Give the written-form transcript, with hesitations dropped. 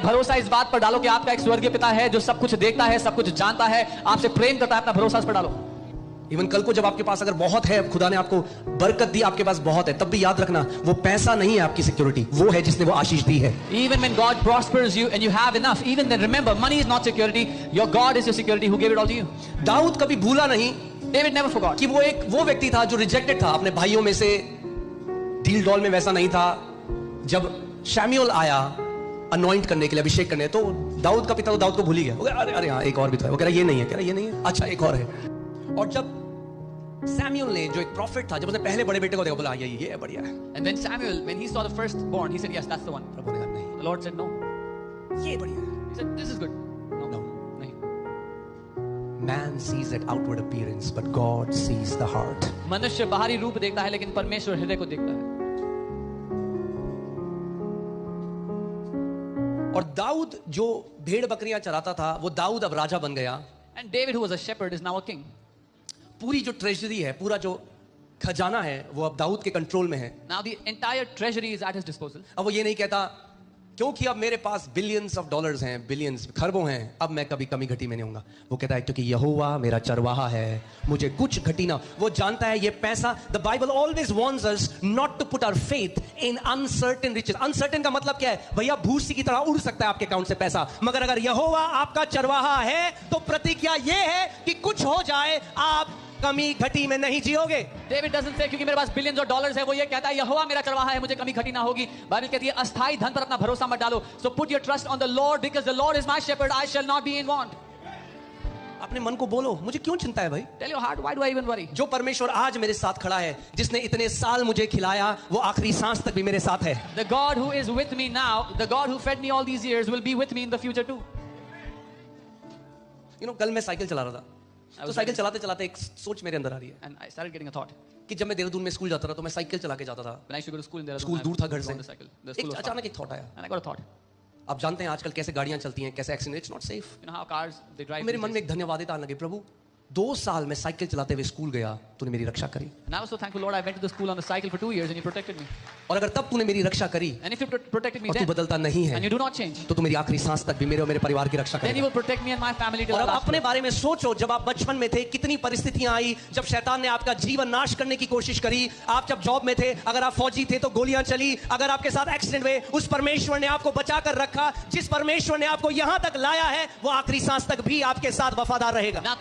भरोसा इस बात पर डालो कि आपका एक स्वर्गीय पिता है जो सब कुछ देखता है, सब कुछ जानता है, आपसे प्रेम करता है। अपना भरोसा इस पर डालो। इवन कल को जब आपके पास अगर बहुत है, खुदा ने आपको बरकत दी, आपके पास बहुत है, तब भी याद रखना वो पैसा नहीं है आपकी सिक्योरिटी, वो है जिसने वो आशीष दी है। Even when God prospers you and you have enough, even then remember, money is not security. Your God is your security who gave it all to you. Dawood कभी भूला नहीं, David never forgot कि वो व्यक्ति था जो रिजेक्टेड था अपने भाइयों में से। डील डॉल में वैसा नहीं था। जब शैम्यूएल आया अनॉइंट करने के लिए, अभिषेक करने, तो दाऊद का पिता तो दाऊद को भूल ही गया। अरे अरे हाँ, एक और भी था। वो कह रहा ये नहीं है, कह रहा ये नहीं है, अच्छा एक और है। और जब सैमुअल ने, जो एक प्रॉफिट था, जब उसने पहले बड़े बेटे को देखा, बोला ये बढ़िया है। And then Samuel, when he saw the firstborn, he said, yes, that's the one. प्रभु ने कहा नहीं, The Lord said, no. ये बढ़िया है। He said, this is good. No. नहीं। Man sees that outward appearance, but God sees the heart. मनुष्य बाहरी रूप देखता है, लेकिन परमेश्वर हृदय को देखता है। और दाऊद जो भेड़ बकरियां चराता था, वो दाऊद अब राजा बन गया। And David, who was a shepherd, is now a king. पूरी जो ट्रेजरी है, पूरा जो खजाना है, वो अब दाऊद के कंट्रोल में है। Now the entire treasury is at his disposal. अब वो ये नहीं कहता क्योंकि अब मेरे पास बिलियंस ऑफ डॉलर्स हैं, बिलियंस खरबों हैं, अब मैं कभी कमी घटी में नहीं होऊंगा। वो कहता है क्योंकि यहोवा मेरा चरवाहा है, मुझे कुछ घटी ना। वो जानता है ये पैसा, the Bible always warns us not to put our faith in uncertain riches. Uncertain का मतलब क्या है? भैया भूसी की तरह उड़ सकता है आपके अकाउंट से पैसा, मगर अगर यहोवा आपका चरवाहा है तो प्रतिज्ञा ये है कि कुछ हो जाए आप कमी घटी में नहीं जियोगे। David doesn't say क्योंकि मेरे पास बिलियंस और डॉलर्स है, वो ये कहता है यहोवा मेरा चरवाहा है, मुझे कमी घटी ना होगी। बाइबल कहती है अस्थाई धन पर अपना भरोसा मत डालो। So put your trust on the Lord because the Lord is my shepherd, I shall not be in want. अपने मन को बोलो, मुझे क्यों चिंता है भाई? Tell your heart, why do I even worry? जो परमेश्वर आज मेरे साथ खड़ा है, जिसने इतने साल मुझे खिलाया, वो आखिरी सांस तक भी मेरे साथ है। The God who is with me now, the God who fed me all these years will be with me in the future too. कल मैं साइकिल चला रहा था, तो साइकिल चलाते चलाते एक सोच मेरे अंदर आ रही है। And I started getting a thought. कि जब मैं देहरादून में स्कूल जाता था, तो मैं साइकिल चला के जाता था। When I used to go to school in Dehradun, school दूर था घर से। एक अचानक एक थॉट आया, and I got a thought. आप जानते हैं आजकल कैसे गाड़ियां चलती हैं, कैसे accident, it's not safe. You know how cars they drive. मेरे मन में एक धन्यवाद आने लगे, प्रभु 2 साल में साइकिल चलाते हुए स्कूल गया, तूने मेरी रक्षा करी। And I was so thankful, Lord, I went to the school on the cycle for 2 years and you protected me. और अगर तब तूने मेरी रक्षा करी And if you protected me और तू then, बदलता नहीं है, and you do not change, तो तू मेरी आखिरी सांस तक भी मेरे और मेरे परिवार की रक्षा then you करेगा। will protect me and my family till और the अब last अपने breath. बारे में सोचो, जब आप बचपन में थे कितनी परिस्थितियां आई, जब शैतान ने आपका जीवन नाश करने की कोशिश करी। आप जब जॉब में थे, अगर आप फौजी थे तो गोलियां चली, अगर आपके साथ एक्सीडेंट हुए, उस परमेश्वर ने आपको बचा कर रखा। जिस परमेश्वर ने आपको यहां तक लाया है, वो आखिरी सांस तक भी आपके साथ वफादार रहेगा। Now